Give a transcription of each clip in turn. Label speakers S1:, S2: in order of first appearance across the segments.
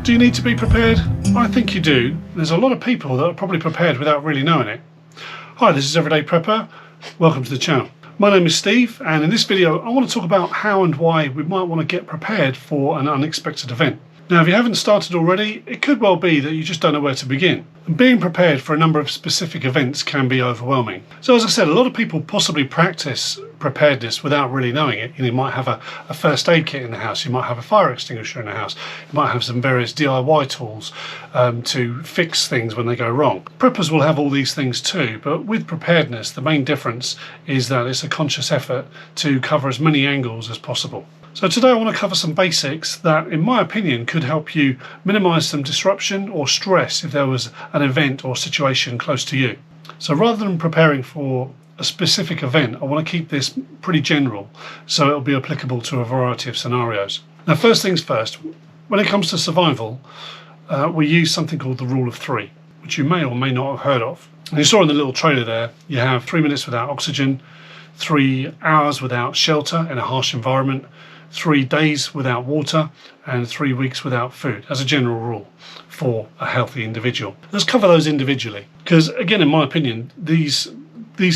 S1: Do you need to be prepared? I think you do. There's a lot of people that are probably prepared without really knowing it. Hi, this is Everyday Prepper. Welcome to the channel. My name is Steve, and in this video I want to talk about how and why we might want to get prepared for an unexpected event. Now, if you haven't started already, it could well be that you just don't know where to begin. And being prepared for a number of specific events can be overwhelming. So as I said, a lot of people possibly practice preparedness without really knowing it. You might have a first aid kit in the house, you might have a fire extinguisher in the house, you might have some various DIY tools to fix things when they go wrong. Preppers will have all these things too, but with preparedness, the main difference is that it's a conscious effort to cover as many angles as possible. So today I want to cover some basics that, in my opinion, could help you minimise some disruption or stress if there was an event or situation close to you. So rather than preparing for a specific event, I want to keep this pretty general so it'll be applicable to a variety of scenarios. Now, first things first, when it comes to survival, we use something called the rule of three, which you may or may not have heard of. And you saw in the little trailer there, you have 3 minutes without oxygen, 3 hours without shelter in a harsh environment, 3 days without water, and 3 weeks without food as a general rule for a healthy individual. Let's cover those individually, because again, in my opinion, these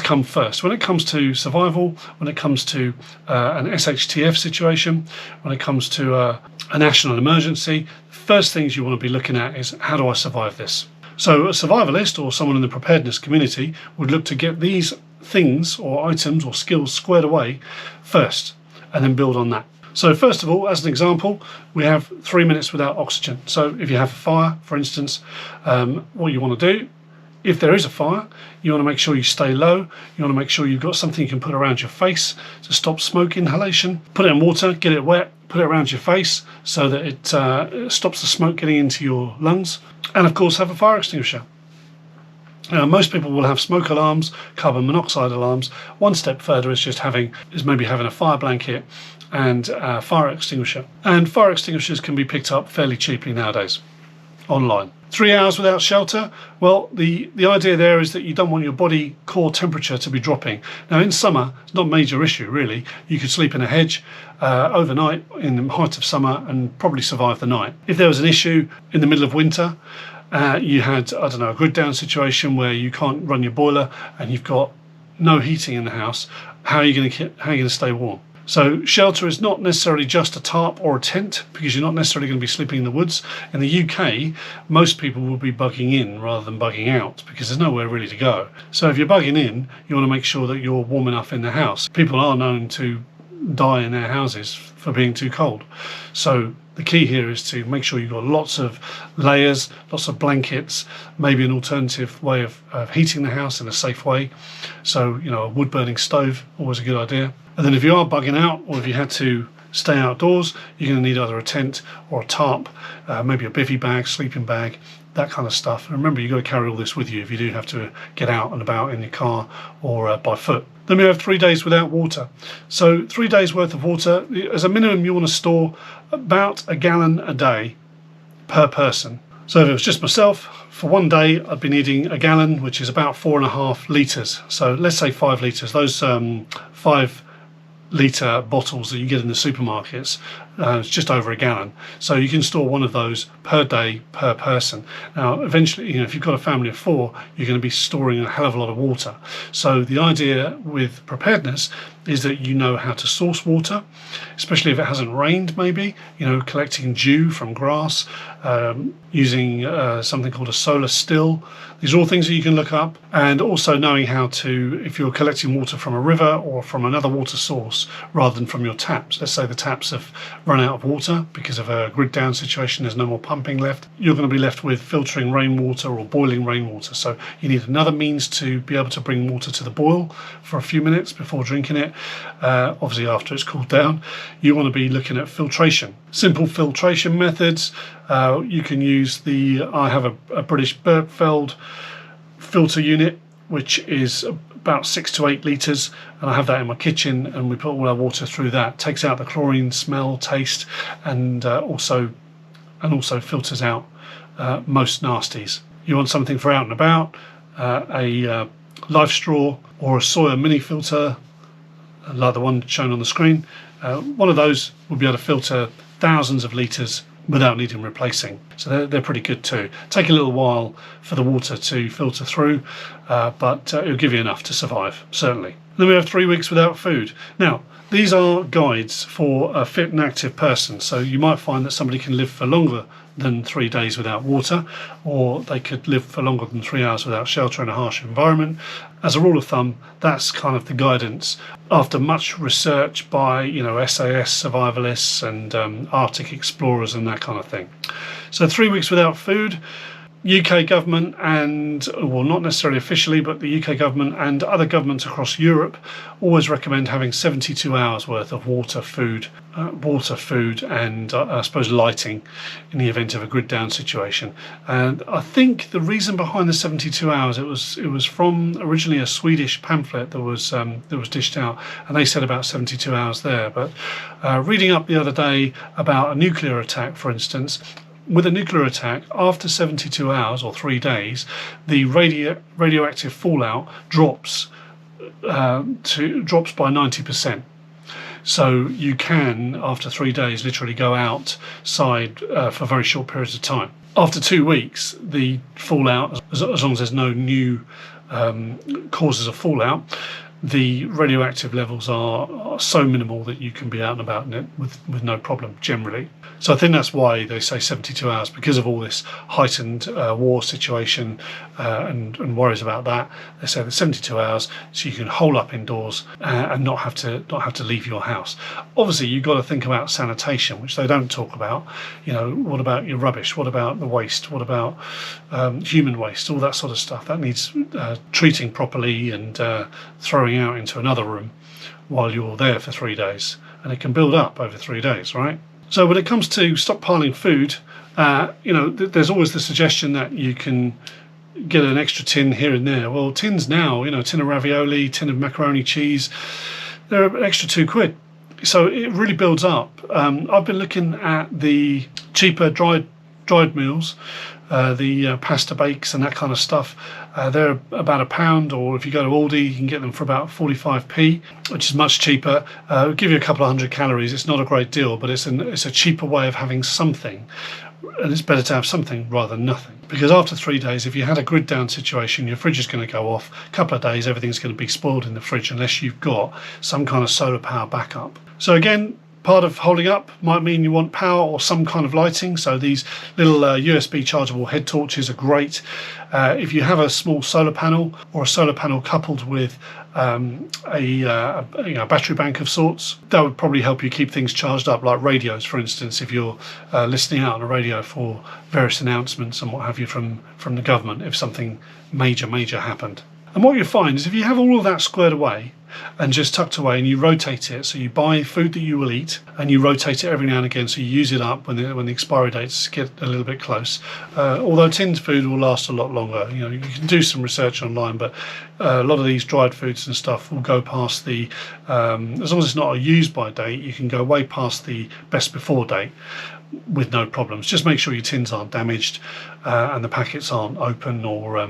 S1: come first. When it comes to survival, when it comes to an SHTF situation, when it comes to a national emergency, the first things you want to be looking at is, how do I survive this? So a survivalist or someone in the preparedness community would look to get these things or items or skills squared away first and then build on that. So first of all, as an example, we have 3 minutes without oxygen. So if you have a fire, for instance, what you want to do, if there is a fire, you want to make sure you stay low. You want to make sure you've got something you can put around your face to stop smoke inhalation. Put it in water, get it wet, put it around your face so that it stops the smoke getting into your lungs. And of course, have a fire extinguisher. Now, most people will have smoke alarms, carbon monoxide alarms. One step further is maybe having a fire blanket and a fire extinguisher. And fire extinguishers can be picked up fairly cheaply nowadays online. 3 hours without shelter. Well, the idea there is that you don't want your body core temperature to be dropping. Now, in summer, it's not a major issue really. You could sleep in a hedge overnight in the height of summer and probably survive the night. If there was an issue in the middle of winter, you had, I don't know, a grid down situation where you can't run your boiler and you've got no heating in the house, how are you going to stay warm? So shelter is not necessarily just a tarp or a tent, because you're not necessarily going to be sleeping in the woods. In the UK, most people will be bugging in rather than bugging out because there's nowhere really to go. So if you're bugging in, you want to make sure that you're warm enough in the house. People are known to die in their houses for being too cold. So the key here is to make sure you've got lots of layers, lots of blankets, maybe an alternative way of heating the house in a safe way. So, a wood burning stove, always a good idea. And then if you are bugging out, or if you had to stay outdoors, you're going to need either a tent or a tarp, maybe a bivvy bag, sleeping bag, that kind of stuff. And remember, you've got to carry all this with you if you do have to get out and about in your car or by foot. Then we have 3 days without water. So 3 days worth of water. As a minimum, you want to store about a gallon a day per person. So if it was just myself, for 1 day, I'd be needing a gallon, which is about 4.5 litres. So let's say 5 litres. Those 5-litre bottles that you get in the supermarkets, it's just over a gallon. So you can store one of those per day per person. Now, eventually, if you've got a family of 4, you're going to be storing a hell of a lot of water. So the idea with preparedness is that you know how to source water, especially if it hasn't rained, maybe, collecting dew from grass, using something called a solar still. These are all things that you can look up, and also knowing how to, if you're collecting water from a river or from another water source rather than from your taps. Let's say the taps have run out of water because of a grid down situation, there's no more pumping left. You're going to be left with filtering rainwater or boiling rainwater. So you need another means to be able to bring water to the boil for a few minutes before drinking it. Obviously after it's cooled down, you want to be looking at filtration. Simple filtration methods. You can use I have a British Berkefeld filter unit, which is about 6 to 8 litres, and I have that in my kitchen, and we put all our water through that. Takes out the chlorine smell, taste, and also filters out most nasties. You want something for out and about, a life straw or a Sawyer mini filter like the one shown on the screen. One of those will be able to filter thousands of litres without needing replacing. So they're pretty good too. Take a little while for the water to filter through, but it'll give you enough to survive, certainly. Then we have 3 weeks without food. Now, these are guides for a fit and active person, so you might find that somebody can live for longer than 3 days without water, or they could live for longer than 3 hours without shelter in a harsh environment. As a rule of thumb, that's kind of the guidance after much research by SAS survivalists and Arctic explorers and that kind of thing. So 3 weeks without food. UK government and, well, not necessarily officially, but the UK government and other governments across Europe always recommend having 72 hours worth of water, food, and I suppose lighting in the event of a grid down situation. And I think the reason behind the 72 hours, it was from originally a Swedish pamphlet that was dished out, and they said about 72 hours there. But reading up the other day about a nuclear attack, for instance. With a nuclear attack, after 72 hours or 3 days, the radioactive fallout drops by 90%. So you can, after 3 days, literally go outside for very short periods of time. After 2 weeks, the fallout, as long as there's no new causes of fallout, the radioactive levels are so minimal that you can be out and about in it with no problem generally. So I think that's why they say 72 hours, because of all this heightened war situation and worries about that. They say that 72 hours so you can hole up indoors and not have to leave your house. Obviously, you've got to think about sanitation, which they don't talk about. What about your rubbish? What about the waste? What about human waste? All that sort of stuff that needs treating properly and throwing out into another room while you're there for 3 days, and it can build up over 3 days, right? So when it comes to stockpiling food, there's always the suggestion that you can get an extra tin here and there. Well, tins now, tin of ravioli, tin of macaroni cheese, they're an extra £2. So it really builds up. I've been looking at the cheaper dried meals, the pasta bakes and that kind of stuff. They're about £1, or if you go to Aldi, you can get them for about 45p, which is much cheaper. It'll give you a couple of 100 calories. It's not a great deal, but it's a cheaper way of having something, and it's better to have something rather than nothing. Because after 3 days, if you had a grid down situation, your fridge is going to go off. A couple of days, everything's going to be spoiled in the fridge unless you've got some kind of solar power backup. So again, part of holding up might mean you want power or some kind of lighting. So these little USB chargeable head torches are great. If you have a small solar panel, or a solar panel coupled with a battery bank of sorts, that would probably help you keep things charged up, like radios, for instance, if you're listening out on a radio for various announcements and what have you from the government if something major happened. And what you find is if you have all of that squared away and just tucked away, and you rotate it, so you buy food that you will eat and you rotate it every now and again, so you use it up when the expiry dates get a little bit close. Although tinned food will last a lot longer. You can do some research online, but a lot of these dried foods and stuff will go past the as long as it's not a use by date, you can go way past the best before date with no problems. Just make sure your tins aren't damaged and the packets aren't open or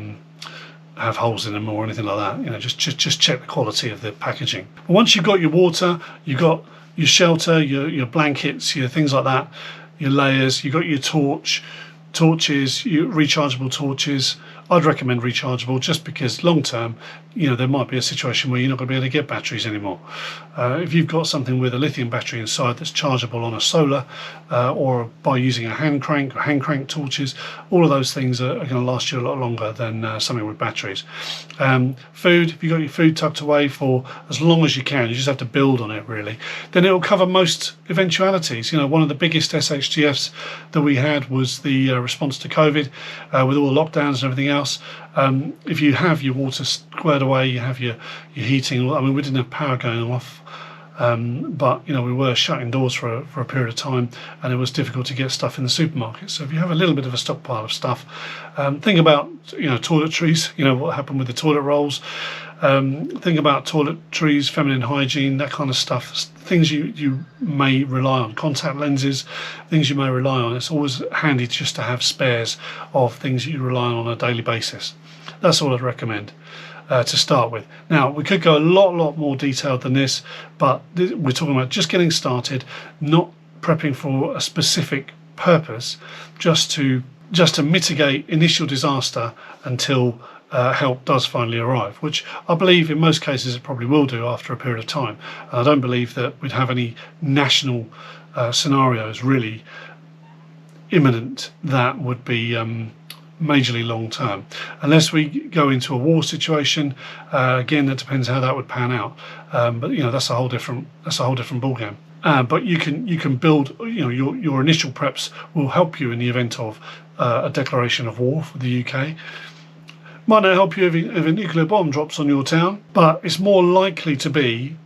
S1: have holes in them or anything like that. Just check the quality of the packaging. But once you've got your water, you've got your shelter, your blankets, your things like that, your layers, you've got your torches, your rechargeable torches. I'd recommend rechargeable, just because long term, there might be a situation where you're not going to be able to get batteries anymore. If you've got something with a lithium battery inside that's chargeable on a solar, or by using a hand crank torches, all of those things are going to last you a lot longer than something with batteries. Food, if you've got your food tucked away for as long as you can, you just have to build on it really, then it'll cover most eventualities. One of the biggest SHTFs that we had was the response to COVID, with all the lockdowns and everything else. If you have your water squared away, you have your heating. We didn't have power going off, but we were shutting doors for a period of time, and it was difficult to get stuff in the supermarket. So if you have a little bit of a stockpile of stuff, think about toiletries. What happened with the toilet rolls. Think about toiletries, feminine hygiene, that kind of stuff. Things you may rely on, contact lenses, things you may rely on. It's always handy just to have spares of things you rely on a daily basis. That's all I'd recommend to start with. Now, we could go a lot more detailed than this, but we're talking about just getting started, not prepping for a specific purpose, just to mitigate initial disaster until help does finally arrive, which I believe in most cases it probably will do after a period of time. And I don't believe that we'd have any national scenarios really imminent that would be majorly long term, unless we go into a war situation. Again, that depends how that would pan out, but that's a whole different ballgame. But you can build, your initial preps will help you in the event of a declaration of war for the UK. Might not help you if a nuclear bomb drops on your town, but it's more likely to be,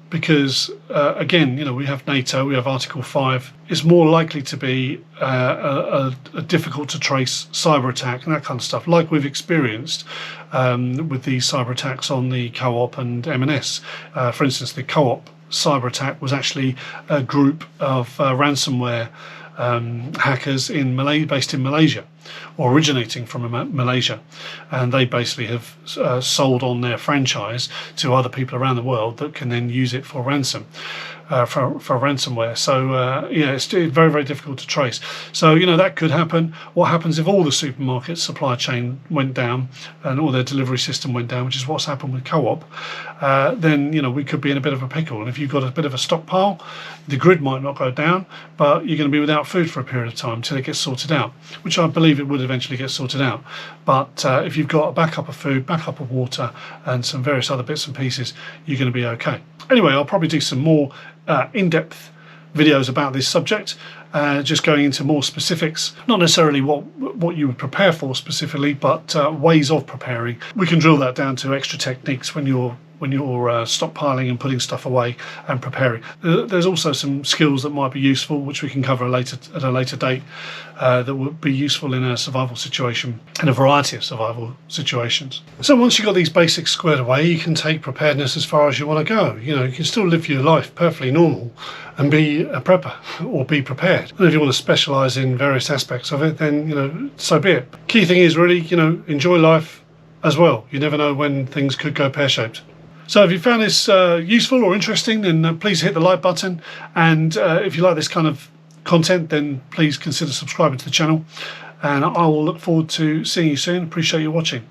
S1: because again, we have NATO, we have Article 5. It's more likely to be a difficult to trace cyber attack and that kind of stuff, like we've experienced with the cyber attacks on the Co-op and M&S. For instance, the Co-op cyber attack was actually a group of ransomware hackers based in Malaysia, or originating from Malaysia, and they basically have sold on their franchise to other people around the world that can then use it for ransom. For ransomware. So it's very, very difficult to trace. So that could happen. What happens if all the supermarkets supply chain went down and all their delivery system went down, which is what's happened with Co-op? Then we could be in a bit of a pickle. And if you've got a bit of a stockpile, the grid might not go down, but you're going to be without food for a period of time until it gets sorted out, which I believe it would eventually get sorted out. But if you've got a backup of food, backup of water, and some various other bits and pieces, you're going to be okay. Anyway, I'll probably do some more in-depth videos about this subject, just going into more specifics, not necessarily what you would prepare for specifically, but ways of preparing. We can drill that down to extra techniques when you're stockpiling and putting stuff away and preparing. There's also some skills that might be useful, which we can cover at a later date, that would be useful in a survival situation, in a variety of survival situations. So once you've got these basics squared away, you can take preparedness as far as you want to go. You can still live your life perfectly normal and be a prepper or be prepared. And if you want to specialise in various aspects of it, then so be it. Key thing is really enjoy life as well. You never know when things could go pear-shaped. So if you found this useful or interesting, then please hit the like button, and if you like this kind of content, then please consider subscribing to the channel, and I will look forward to seeing you soon. Appreciate you watching.